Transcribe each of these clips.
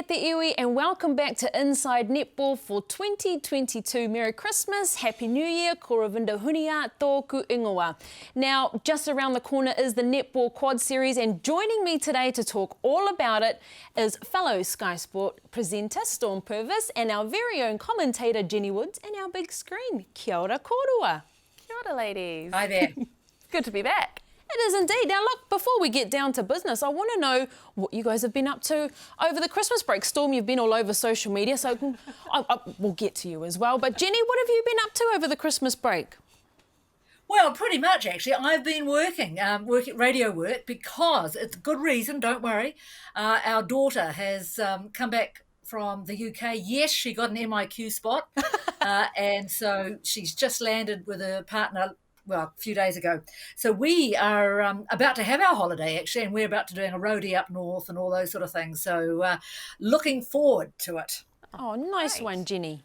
te iwi and welcome back to Inside Netball for 2022. Merry Christmas, Happy New Year, ko Ravinder Hunia, tōku ingoa. Now, just around the corner is the Netball Quad Series, and joining me today to talk all about it is fellow Sky Sport presenter Storm Purvis and our very own commentator Jenny Woods and our big screen. Kia ora korua. Kia ora, ladies. Hi there. Good to be back. It is indeed. Now look, before we get down to business, I want to know what you guys have been up to over the Christmas break. Storm, you've been all over social media, so we'll get to you as well. But Jenny, what have you been up to over the Christmas break? Well, pretty much actually. I've been working radio work because it's a good reason, don't worry. Our daughter has come back from the UK. Yes, she got an MIQ spot and so she's just landed with her partner a few days ago. So we are about to have our holiday, actually, and we're about to doing a roadie up north and all those sort of things. So looking forward to it. Oh, nice one, Jenny.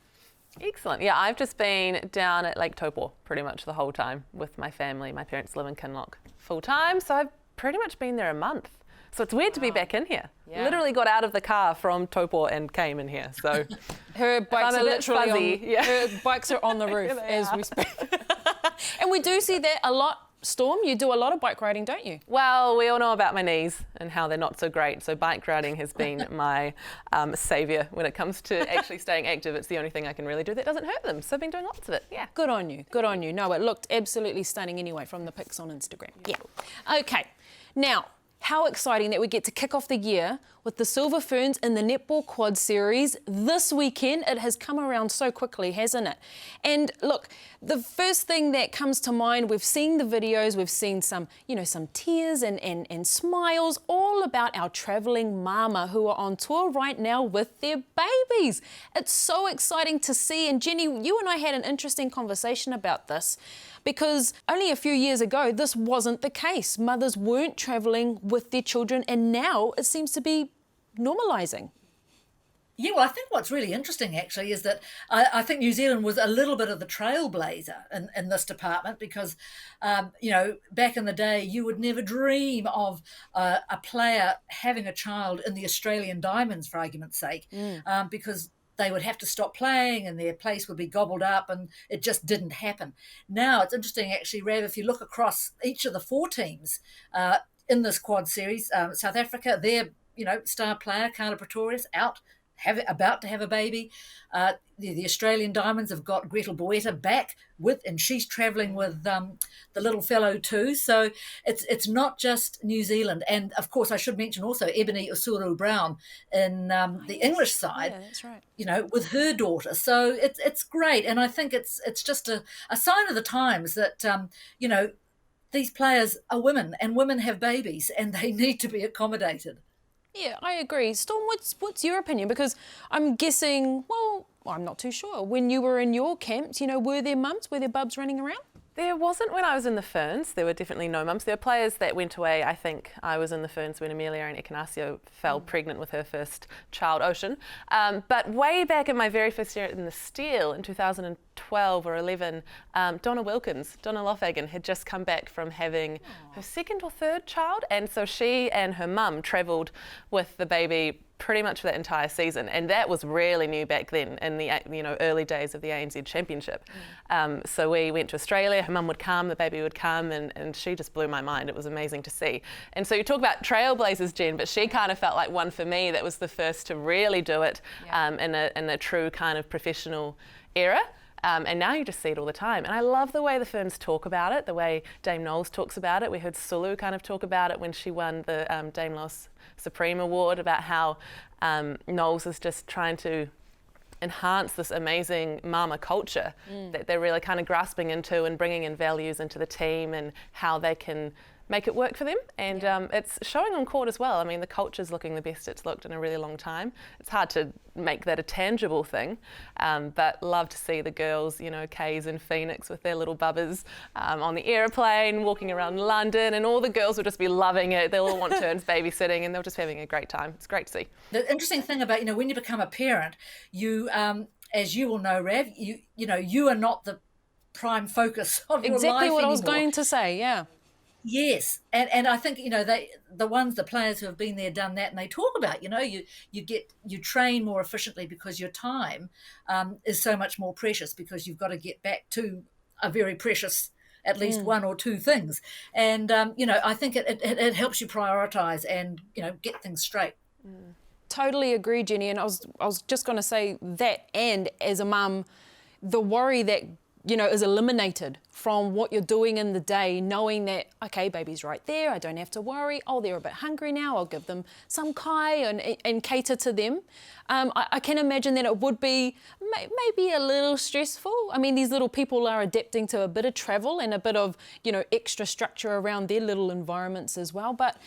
Excellent. Yeah, I've just been down at Lake Taupo pretty much the whole time with my family. My parents live in Kinloch full time, so I've pretty much been there a month. So it's weird to be back in here. Yeah. Literally got out of the car from Taupo and came in here. So her bikes are literally fuzzy. her bikes are on the roof as we speak. And we do see that a lot. Storm, you do a lot of bike riding, don't you? Well, we all know about my knees and how they're not so great. So bike riding has been my saviour when it comes to actually staying active. It's the only thing I can really do that doesn't hurt them. So I've been doing lots of it. Yeah. Good on you. Good on you. No, it looked absolutely stunning anyway from the pics on Instagram. Yeah. Okay. Now, how exciting that we get to kick off the year with the Silver Ferns in the Netball Quad Series this weekend. It has come around so quickly, hasn't it? And look, the first thing that comes to mind, we've seen the videos, we've seen some tears and smiles, all about our travelling mama who are on tour right now with their babies. It's so exciting to see. And Jenny, you and I had an interesting conversation about this, because only a few years ago, this wasn't the case. Mothers weren't travelling with their children, and now it seems to be normalising. Yeah, well, I think what's really interesting, actually, is that I think New Zealand was a little bit of the trailblazer in this department because, back in the day, you would never dream of a player having a child in the Australian Diamonds, for argument's sake, because they would have to stop playing and their place would be gobbled up, and it just didn't happen. Now, it's interesting, actually, Rav, if you look across each of the four teams in this quad series, South Africa, their star player, Kayla Pretorius, about to have a baby. The Australian Diamonds have got Gretel Boeta back and she's travelling with the little fellow too. So it's not just New Zealand. And of course, I should mention also Ebony Usuru Brown in the English side. Yeah, that's right. With her daughter. So it's great. And I think it's just a sign of the times that, these players are women and women have babies and they need to be accommodated. Yeah, I agree. Storm, what's your opinion? Because I'm guessing, well, I'm not too sure. When you were in your camps, were there mums, were there bubs running around? There wasn't when I was in the Ferns. There were definitely no mums. There were players that went away. I think I was in the Ferns when Amelia and Ekanasio fell pregnant with her first child, Ocean. But way back in my very first year in the Steel in 2012 or 11, Donna Lofhagen had just come back from having her second or third child. And so she and her mum travelled with the baby pretty much for that entire season, and that was really new back then in the early days of the ANZ Championship. So we went to Australia, her mum would come, the baby would come, and she just blew my mind. It was amazing to see. And so you talk about Trailblazers, Jen, but she kind of felt like one for me that was the first to really do it in a true kind of professional era. And now you just see it all the time. And I love the way the Ferns talk about it, the way Dame Knowles talks about it. We heard Sulu kind of talk about it when she won the Dame Knowles Supreme Award, about how Knowles is just trying to enhance this amazing mama culture that they're really kind of grasping into and bringing in values into the team and how they can make it work for them. And it's showing on court as well. I mean, the culture's looking the best it's looked in a really long time. It's hard to make that a tangible thing, but love to see the girls, Kays and Phoenix with their little bubbers on the aeroplane, walking around London, and all the girls will just be loving it. They'll all want turns babysitting and they're just having a great time. It's great to see. The interesting thing about, when you become a parent, you, as you will know, Rav, you are not the prime focus of your life Exactly what anymore. I was going to say, yeah. Yes, and I think the players who have been there, done that, and they talk about you train more efficiently because your time is so much more precious because you've got to get back to a very precious at least one or two things, and I think it helps you prioritize and get things straight. Totally agree, Jenny. And I was just going to say that, and as a mum, the worry that is eliminated from what you're doing in the day, knowing that, okay, baby's right there, I don't have to worry. Oh, they're a bit hungry now, I'll give them some kai and cater to them. I can imagine that it would be maybe a little stressful. I mean, these little people are adapting to a bit of travel and a bit of, extra structure around their little environments as well. But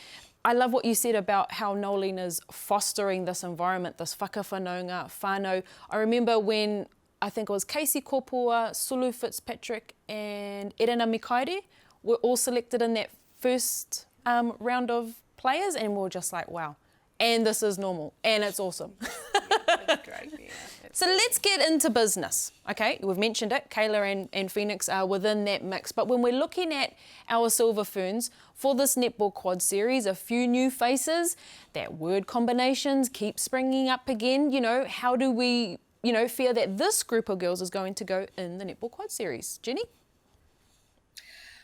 I love what you said about how Nolene is fostering this environment, this whakawhanaunga, whānau. I remember when I think it was Casey Kopua, Sulu Fitzpatrick and Erina Mikaere were all selected in that first round of players, and we were just like, wow. And this is normal, and it's awesome. That's great. Yeah. So let's get into business, okay? We've mentioned it, Kayla and Phoenix are within that mix, but when we're looking at our Silver Ferns for this netball quad series, a few new faces, that word combinations keep springing up again, how do we fear that this group of girls is going to go in the netball quad series? Jenny?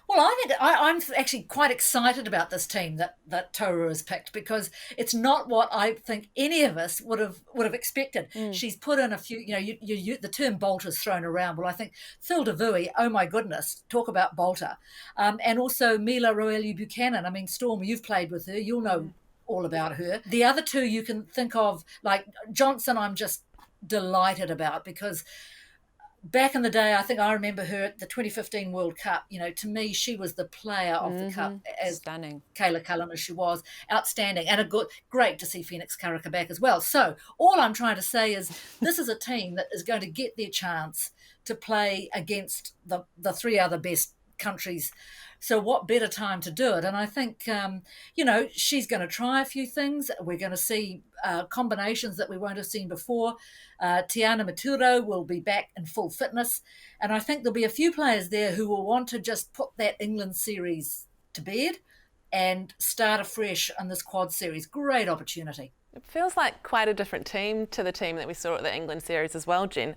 Well, I think I'm actually quite excited about this team that Toru has picked, because it's not what I think any of us would have expected. She's put in a few, the term bolter's thrown around. Well, I think Phil DeVuy, oh my goodness, talk about bolter. And also Mila Roelu Buchanan. I mean, Storm, you've played with her. You'll know all about her. The other two you can think of, like Johnson, I'm just delighted about, because back in the day, I think I remember her at the 2015 World Cup. To me, she was the player of the Cup, as stunning. Kayla Cullen as she was, outstanding, and great to see Phoenix Karaka back as well. So all I'm trying to say is this is a team that is going to get their chance to play against the three other best countries. So what better time to do it? And I think, she's going to try a few things. We're going to see combinations that we won't have seen before. Tiana Maturo will be back in full fitness. And I think there'll be a few players there who will want to just put that England series to bed and start afresh on this quad series. Great opportunity. It feels like quite a different team to the team that we saw at the England series as well, Jen.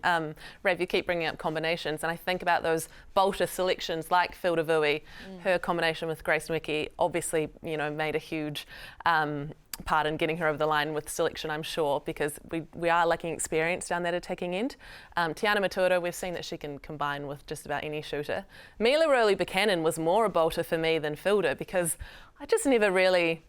Rav, you keep bringing up combinations, and I think about those bolter selections like Phil DeVuy. Her combination with Grace Nweke obviously, made a huge part in getting her over the line with selection, I'm sure, because we are lacking experience down that attacking end. Tiana Maturo, we've seen that she can combine with just about any shooter. Mila Roelu Buchanan was more a bolter for me than Filder, because I just never really...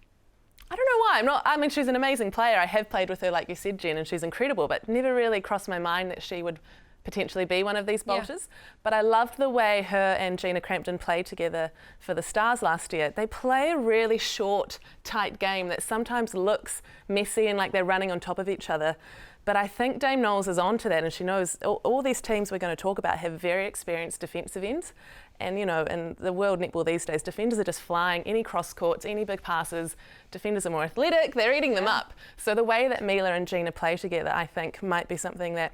I don't know why. I mean, she's an amazing player. I have played with her, like you said, Jen, and she's incredible, but never really crossed my mind that she would potentially be one of these bolters. Yeah. But I loved the way her and Gina Crampton played together for the Stars last year. They play a really short, tight game that sometimes looks messy and like they're running on top of each other. But I think Dame Knowles is on to that, and she knows all these teams we're going to talk about have very experienced defensive ends. And, in the world netball these days, defenders are just flying any cross courts, any big passes. Defenders are more athletic, they're eating them up. So the way that Mila and Gina play together, I think, might be something that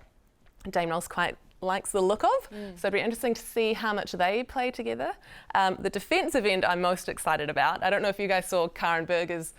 Dame Knowles quite likes the look of. So it'd be interesting to see how much they play together. The defensive end I'm most excited about. I don't know if you guys saw Karen Berger's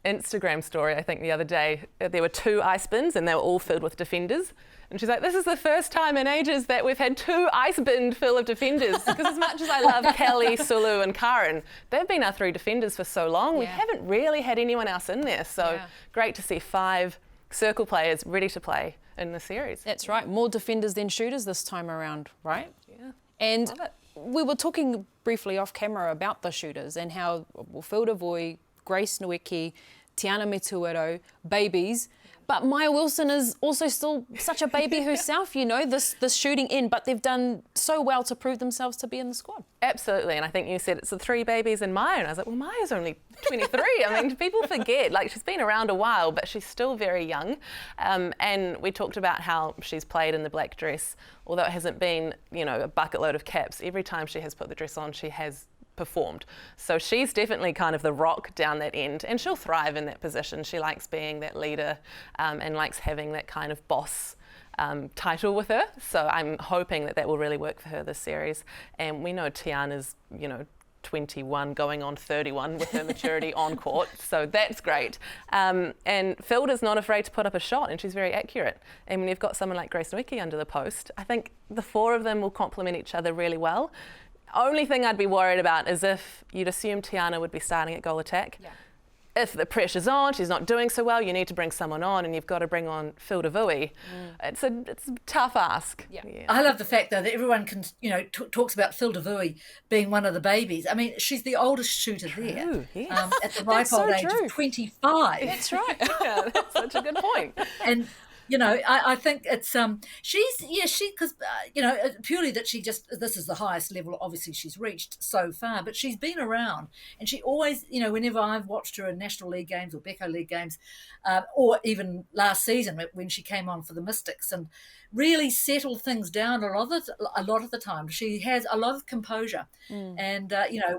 Instagram story, I think the other day. There were 2 ice bins and they were all filled with defenders. And she's like, this is the first time in ages that we've had 2 ice bins full of defenders. Because as much as I love Kelly, Sulu and Karen, they've been our 3 defenders for so long. We haven't really had anyone else in there. So great to see 5 circle players ready to play in the series. That's right. More defenders than shooters this time around, right? Yeah. And we were talking briefly off camera about the shooters and how Phil DeVuy, Grace Nweke, Tiana Metuero, babies. But Maya Wilson is also still such a baby herself, this shooting end, but they've done so well to prove themselves to be in the squad. Absolutely, and I think you said it's the 3 babies and Maya, and I was like, well, Maya's only 23. I mean, people forget, she's been around a while, but she's still very young. And we talked about how she's played in the black dress, although it hasn't been, a bucket load of caps. Every time she has put the dress on, she has performed. So she's definitely kind of the rock down that end, and she'll thrive in that position. She likes being that leader and likes having that kind of boss title with her. So I'm hoping that will really work for her this series. And we know Tiana's, 21 going on 31 with her maturity on court, so that's great. And Filda's not afraid to put up a shot, and she's very accurate. And when you've got someone like Grace Nweke under the post, I think the four of them will complement each other really well. Only thing I'd be worried about is if you'd assume Tiana would be starting at goal attack. Yeah. If the pressure's on, she's not doing so well, you need to bring someone on, and you've got to bring on Filda Vui. It's a tough ask. Yeah. I love the fact though that everyone can, talks about Filda Vui being one of the babies. I mean, she's the oldest shooter there, yes. at the ripe old age of 25. That's right. Yeah, that's such a good point. And I think it's because purely that this is the highest level obviously she's reached so far, but she's been around, and she always, whenever I've watched her in National League games or Beco League games, or even last season when she came on for the Mystics, and really settled things down a lot of the time. She has a lot of composure, and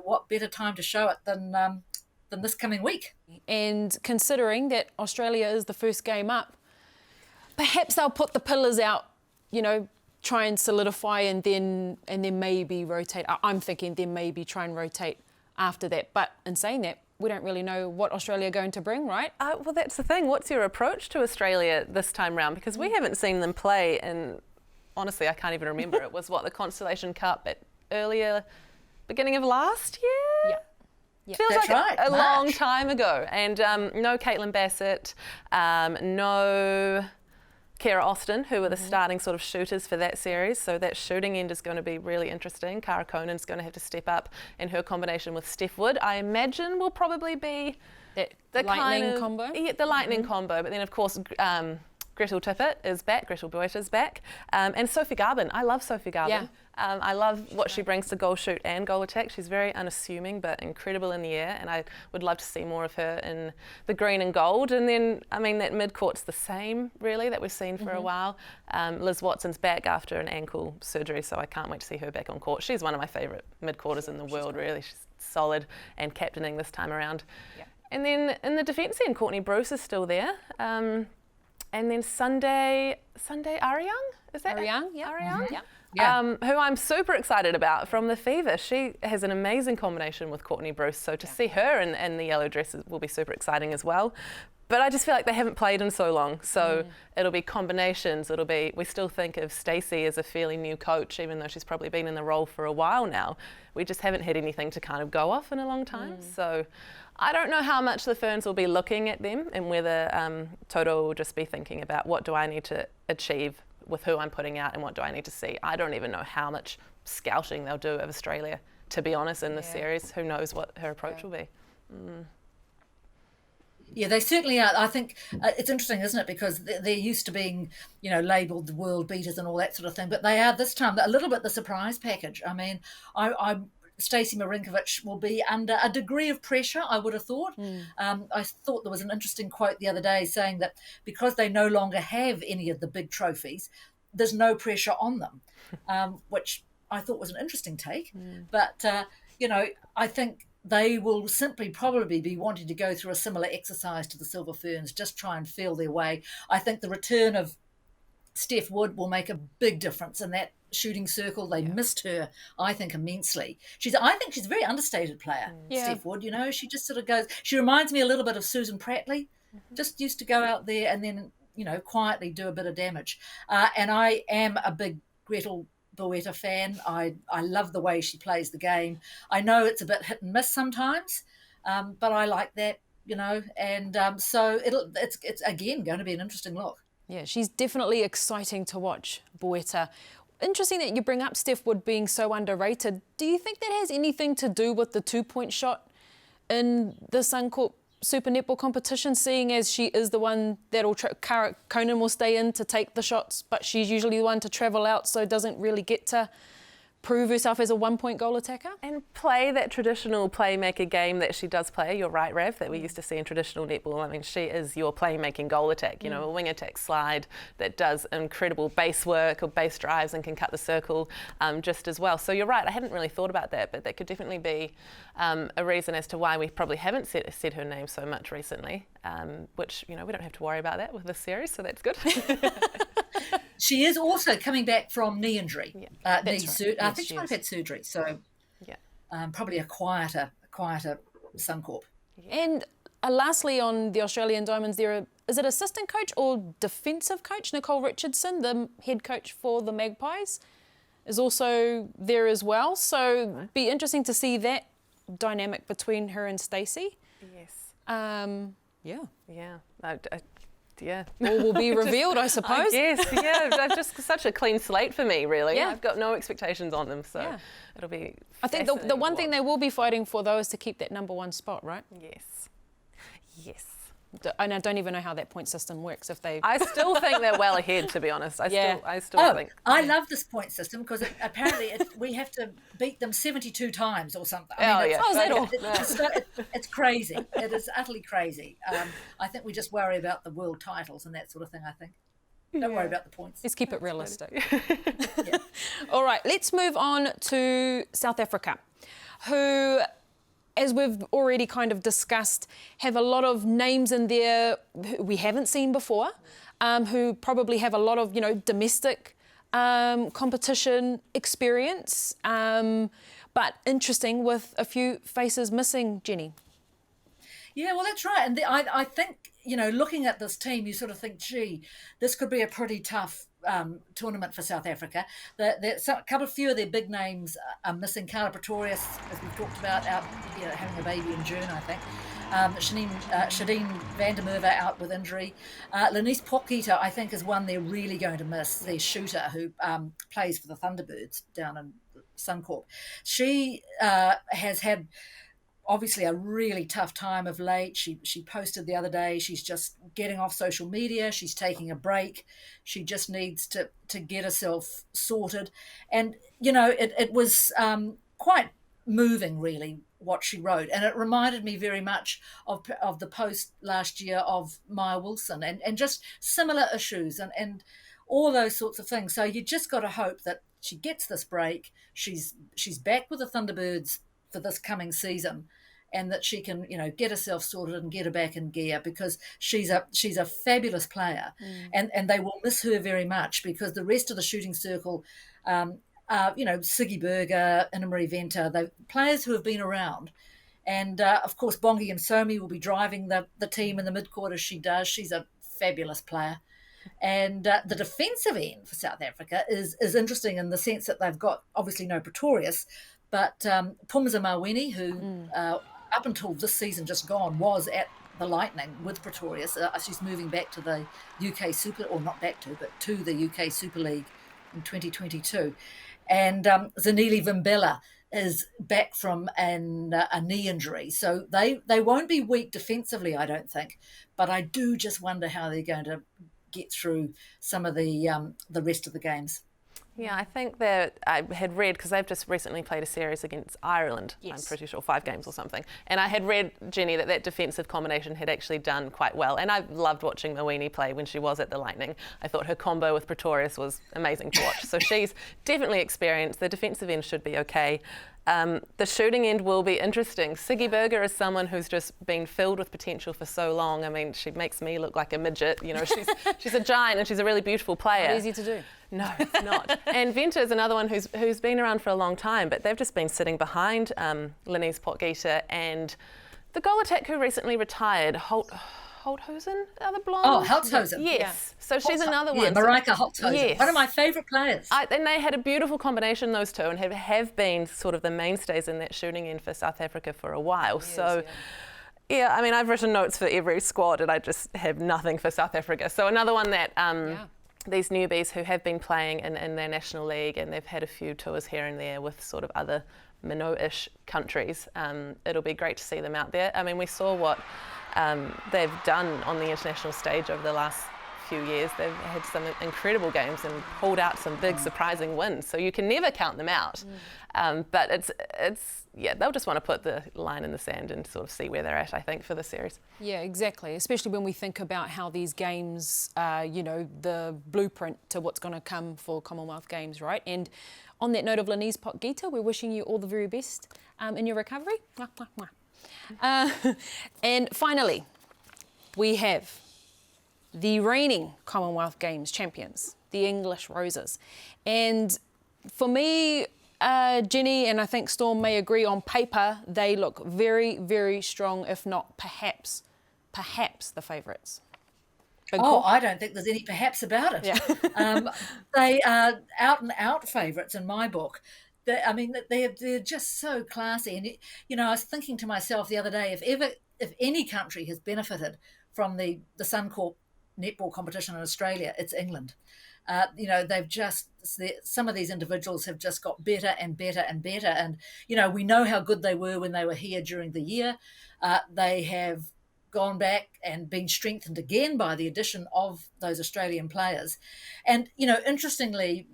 what better time to show it than this coming week. And considering that Australia is the first game up, perhaps they'll put the pillars out, try and solidify, and then maybe rotate. I'm thinking then maybe try and rotate after that. But in saying that, we don't really know what Australia are going to bring, right? Well, that's the thing. What's your approach to Australia this time round? Because we haven't seen them play, and honestly, I can't even remember. It was the Constellation Cup at beginning of last year? Yeah. Feels That's like right, a March. long time ago. And no Caitlin Bassett, no Kara Austin, who were the starting sort of shooters for that series. So that shooting end is going to be really interesting. Cara Conan's going to have to step up, and her combination with Steph Wood, I imagine, will probably be The lightning kind of combo? Yeah, the lightning combo. But then, of course, Gretel Tippett is back, Gretel Boyta's back. And Sophie Garbin. I love Sophie Garbin. Yeah. I love what she brings to goal shoot and goal attack. She's very unassuming but incredible in the air, and I would love to see more of her in the green and gold. And then, that mid-court's the same, really, that we've seen for a while. Liz Watson's back after an ankle surgery, so I can't wait to see her back on court. She's one of my favourite mid-courters in the world, really. She's solid and captaining this time around. Yeah. And then in the defence end, Courtney Bruce is still there. And then Sunday Ariang? Is that Ariang, yeah. Ariang? Yeah. Yeah. Who I'm super excited about from the Fever. She has an amazing combination with Courtney Bruce, so to see her in the yellow dress will be super exciting as well. But I just feel like they haven't played in so long, so it'll be combinations. We still think of Stacey as a fairly new coach, even though she's probably been in the role for a while now. We just haven't had anything to kind of go off in a long time. So I don't know how much the Ferns will be looking at them, and whether Toto will just be thinking about what do I need to achieve with who I'm putting out and what do I need to see. I don't even know how much scouting they'll do of Australia, to be honest, in this series. Who knows what her approach will be. Yeah, they certainly are. I think it's interesting, isn't it? Because they're used to being, labelled the world beaters and all that sort of thing. But they are this time a little bit the surprise package. I mean, Stacey Marinkovic will be under a degree of pressure, I would have thought. I thought there was an interesting quote the other day saying that because they no longer have any of the big trophies, there's no pressure on them, which I thought was an interesting take. But, I think they will simply probably be wanting to go through a similar exercise to the Silver Ferns, just try and feel their way. I think the return of Steph Wood will make a big difference in that shooting circle. They missed her, I think, immensely. I think she's a very understated player, Steph Wood. She just sort of goes. She reminds me a little bit of Susan Prattley. Just used to go out there and then quietly do a bit of damage. And I am a big Gretel Boeta fan. I love the way she plays the game. I know it's a bit hit and miss sometimes, but I like that. And so it's again going to be an interesting look. Yeah, she's definitely exciting to watch, Boeta. Interesting that you bring up Steph Wood being so underrated. Do you think that has anything to do with the 2-point shot in the Suncorp Super Netball competition, seeing as she is the one that'll Conan will stay in to take the shots, but she's usually the one to travel out, so doesn't really get to prove herself as a 1-point goal attacker? And play that traditional playmaker game that she does play. You're right, Rav, that we used to see in traditional netball. I mean, she is your playmaking goal attack, a wing attack slide that does incredible base work or base drives and can cut the circle just as well. So you're right, I hadn't really thought about that, but that could definitely be a reason as to why we probably haven't said her name so much recently, which, we don't have to worry about that with this series, so that's good. She is also coming back from knee injury. That's I right. think she might have had surgery. So, probably a quieter Suncorp. And lastly, on the Australian Diamonds, is it assistant coach or defensive coach? Nicole Richardson, the head coach for the Magpies, is also there as well. So be interesting to see that dynamic between her and Stacey. Yes. Yeah. Yeah. Yeah. All will be revealed, I suppose. Yes, yeah. They're just such a clean slate for me, really. Yeah. I've got no expectations on them, so it'll be I think the one thing they will be fighting for, though, is to keep that #1 spot, right? Yes. Yes. And I don't even know how that point system works. If they, I still think they're well ahead, to be honest. I still think. I love this point system because apparently we have to beat them 72 times or something. I mean, is that all? It's crazy. It is utterly crazy. I think we just worry about the world titles and that sort of thing, I think. Don't worry about the points. Let's keep it realistic. All right, let's move on to South Africa, who, as we've already kind of discussed, have a lot of names in there we haven't seen before, who probably have a lot of, domestic competition experience, but interesting with a few faces missing, Jenny. Yeah, well, that's right. And I think, looking at this team, you sort of think, gee, this could be a pretty tough tournament for South Africa. A few of their big names are missing. Carla Pretorius, as we've talked about, out having a baby in June, I think. Shadeen van der Merwe out with injury. Lenice Potgieter, I think, is one they're really going to miss, the shooter who plays for the Thunderbirds down in Suncorp. She has had obviously a really tough time of late. She posted the other day, she's just getting off social media, she's taking a break, she just needs to get herself sorted. And it was quite moving, really, what she wrote, and it reminded me very much of the post last year of Maya Wilson and just similar issues and all those sorts of things. So you just got to hope that she gets this break, she's back with the Thunderbirds for this coming season, and that she can, get herself sorted and get her back in gear, because she's a fabulous player, and they will miss her very much, because the rest of the shooting circle, Siggy Berger, Anna-Marie Venter, the players who have been around, and of course Bongi and Somi will be driving the team in the midcourt as she does. She's a fabulous player. And the defensive end for South Africa is interesting in the sense that they've got obviously no Pretorius, but Pumza Maweni, who up until this season just gone was at the Lightning with Pretorius. She's moving back to the UK Super, or not back to, but to the UK Super League in 2022. And Zanili Vimbela is back from a knee injury. So they won't be weak defensively, I don't think, but I do just wonder how they're going to get through some of the rest of the games. Yeah, I think that I had read, because they've just recently played a series against Ireland, yes. I'm pretty sure 5 games or something, and I had read, Jenny, that defensive combination had actually done quite well, and I loved watching Maweni play when she was at the Lightning. I thought her combo with Pretorius was amazing to watch, so she's definitely experienced. The defensive end should be okay. The shooting end will be interesting. Siggy Berger is someone who's just been filled with potential for so long. I mean, she makes me look like a midget. She's a giant and she's a really beautiful player. Not easy to do. No, it's not. And Venter is another one who's been around for a long time, but they've just been sitting behind Lenice Potgieter and the goal attack who recently retired, Holthuizen, the other blonde? Oh, Holthuizen. Yes. Yeah. So she's another one. Yeah, Marika Holthuizen. Yes. One of my favourite players. And they had a beautiful combination, those two, and have been sort of the mainstays in that shooting end for South Africa for a while. Yes, so, yeah, I mean, I've written notes for every squad and I just have nothing for South Africa. So another one that these newbies who have been playing in their national league, and they've had a few tours here and there with sort of other minnow-ish countries. It'll be great to see them out there. I mean, we saw what they've done on the international stage over the last few years. They've had some incredible games and pulled out some big surprising wins, so you can never count them out. But it's they'll just want to put the line in the sand and sort of see where they're at, I think, for the series. Yeah, exactly, especially when we think about how these games the blueprint to what's going to come for Commonwealth Games, right? And on that note of Lenice Potgieter, we're wishing you all the very best in your recovery. Mwah, mwah, mwah. And finally, we have the reigning Commonwealth Games champions, the English Roses. And for me, Jenny and I think Storm may agree, on paper they look very, very strong, if not perhaps the favourites. I don't think there's any perhaps about it. Yeah. They are out and out favourites in my book. They're just so classy. And, I was thinking to myself the other day, if any country has benefited from the Suncorp netball competition in Australia, it's England. Some of these individuals have just got better and better and better. And, we know how good they were when they were here during the year. They have gone back and been strengthened again by the addition of those Australian players. And, interestingly,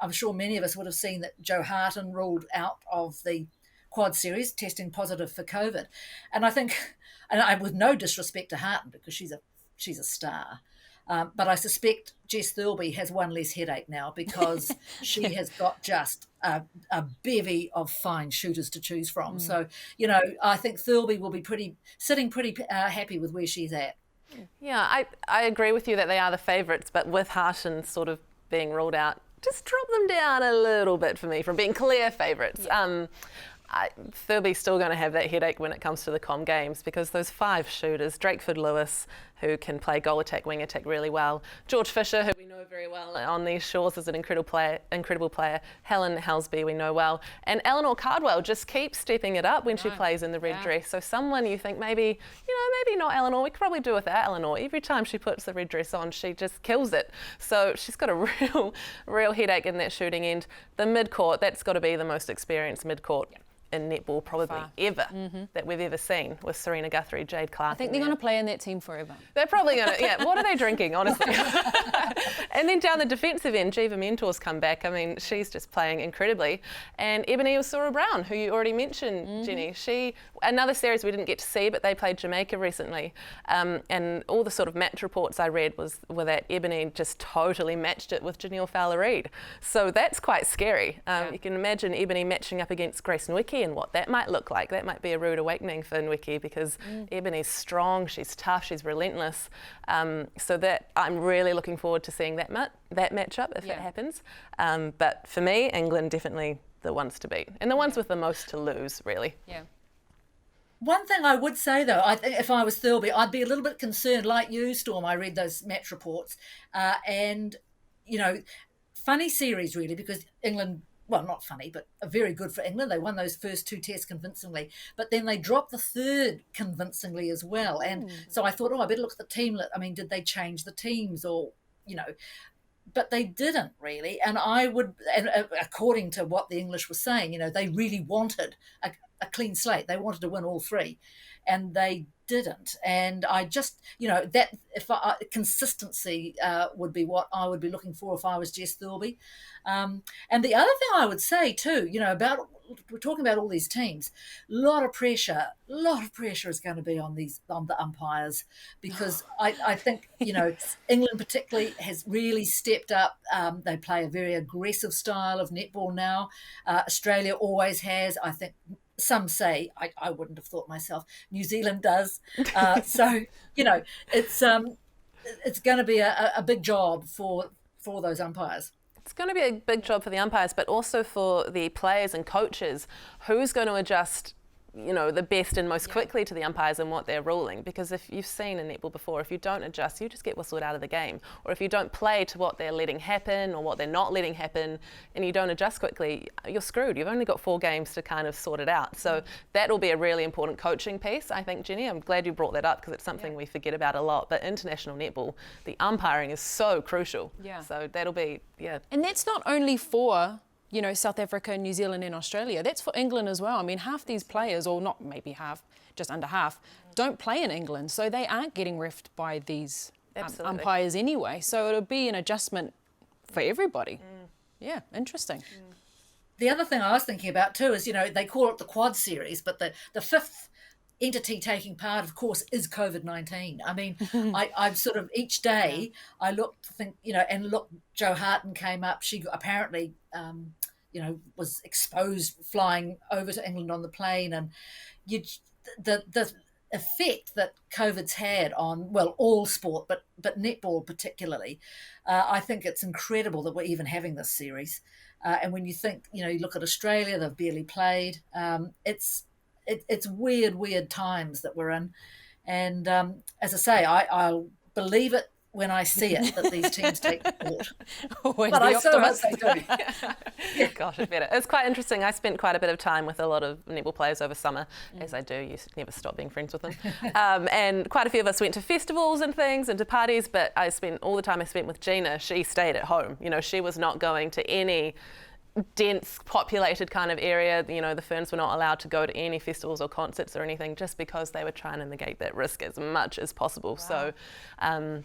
I'm sure many of us would have seen that Joe Harton ruled out of the Quad Series, testing positive for COVID. And I think, with no disrespect to Harton, because she's a star, but I suspect Jess Thirlby has one less headache now, because she has got just a bevy of fine shooters to choose from. So, I think Thirlby will be sitting pretty happy with where she's at. Yeah, I agree with you that they are the favourites, but with Harton sort of being ruled out, just drop them down a little bit for me from being clear favourites. Yeah. Thurby's still going to have that headache when it comes to the Com Games, because those 5 shooters, Drakeford Lewis, who can play goal attack, wing attack really well, George Fisher, who we know very well on these shores, is an incredible player, Helen Helsby we know well, and Eleanor Cardwell just keeps stepping it up when she plays in the red dress. So someone you think maybe not Eleanor, we could probably do without Eleanor. Every time she puts the red dress on, she just kills it. So she's got a real headache in that shooting end. The mid-court, that's got to be the most experienced mid-court in netball probably ever that we've ever seen, with Serena Guthrie, Jade Clark. I think they're going to play in that team forever. They're probably going to, yeah. What are they drinking, honestly? And then down the defensive end, Jiva Mentor's come back. I mean, she's just playing incredibly. And Ebony Osura-Brown, who you already mentioned, Jenny, another series we didn't get to see, but they played Jamaica recently. And all the sort of match reports I read were that Ebony just totally matched it with Janelle Fowler-Reid. So that's quite scary. You can imagine Ebony matching up against Grace Nweke and what that might look like. That might be a rude awakening for Nweke, because Ebony's strong, she's tough, she's relentless. So that I'm really looking forward to seeing that matchup if it happens. But for me, England definitely the ones to beat, and the ones with the most to lose, really. Yeah. One thing I would say, though, I think if I was Thirlby, I'd be a little bit concerned, like you, Storm. I read those match reports, and funny series really, because England. Well, not funny, but very good for England. They won those first 2 tests convincingly, but then they dropped the third convincingly as well. And so I thought, I better look at the team. I mean, did they change the teams or, but they didn't really. And according to what the English were saying, they really wanted a clean slate. They wanted to win all 3, and they didn't. And I just, that consistency would be what I would be looking for if I was Jess Thirlby. And the other thing I would say too, we're talking about all these teams, a lot of pressure is going to be on the umpires, because I think, England particularly has really stepped up. They play a very aggressive style of netball now. Australia always has. I think some say, I wouldn't have thought myself, New Zealand does. So, it's going to be a big job for those umpires. It's going to be a big job for the umpires, but also for the players and coaches. Who's going to adjust the best and most quickly to the umpires and what they're ruling? Because if you've seen in netball before, if you don't adjust, you just get whistled out of the game. Or if you don't play to what they're letting happen or what they're not letting happen, and you don't adjust quickly, you're screwed. You've only got 4 games to kind of sort it out. So that'll be a really important coaching piece, I think, Jenny. I'm glad you brought that up, because it's something we forget about a lot. But international netball, the umpiring is so crucial. Yeah. So that'll be, And that's not only for South Africa, New Zealand and Australia. That's for England as well. I mean, half these players, or not maybe half, just under half, don't play in England. So they aren't getting reffed by these umpires anyway. So it'll be an adjustment for everybody. Yeah, interesting. The other thing I was thinking about too is, they call it the Quad Series, but the 5th entity taking part, of course, is COVID-19. I mean, I've sort of each day I look to think, and look, Joe Harton came up. She apparently, was exposed flying over to England on the plane, and the effect that COVID's had on, well, all sport, but netball particularly, I think it's incredible that we're even having this series. And when you think, you look at Australia, they've barely played. It's weird times that we're in. And as I say, I'll believe it when I see it, that these teams take the court. But I so hope they do. Yeah. Gosh, I bet it. It's quite interesting. I spent quite a bit of time with a lot of netball players over summer, as I do. You never stop being friends with them. And quite a few of us went to festivals and things and to parties, but all the time I spent with Gina, she stayed at home. She was not going to any dense populated kind of area. The Ferns were not allowed to go to any festivals or concerts or anything, just because they were trying to negate that risk as much as possible. Wow. So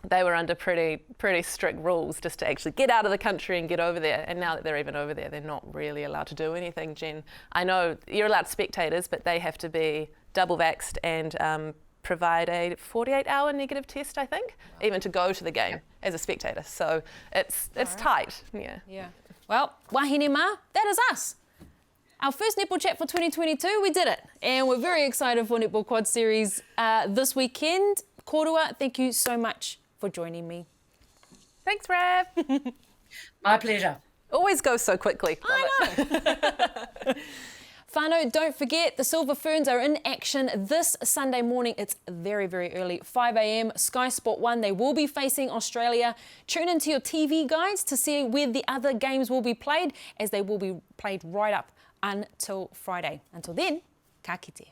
they were under pretty strict rules just to actually get out of the country and get over there. And now that they're even over there, they're not really allowed to do anything, Jen. I know you're allowed spectators, but they have to be double vaxxed and provide a 48-hour negative test, I think, even to go to the game as a spectator. So it's tight. Yeah. Well, wahine mā, that is us. Our first netball chat for 2022, we did it. And we're very excited for Netball Quad Series this weekend. Korua, thank you so much for joining me. Thanks, Rav. My pleasure. Always goes so quickly. I know. Whānau, don't forget, the Silver Ferns are in action this Sunday morning. It's very, very early, 5 a.m. Sky Sport 1, they will be facing Australia. Tune into your TV guides to see where the other games will be played, as they will be played right up until Friday. Until then, ka kite.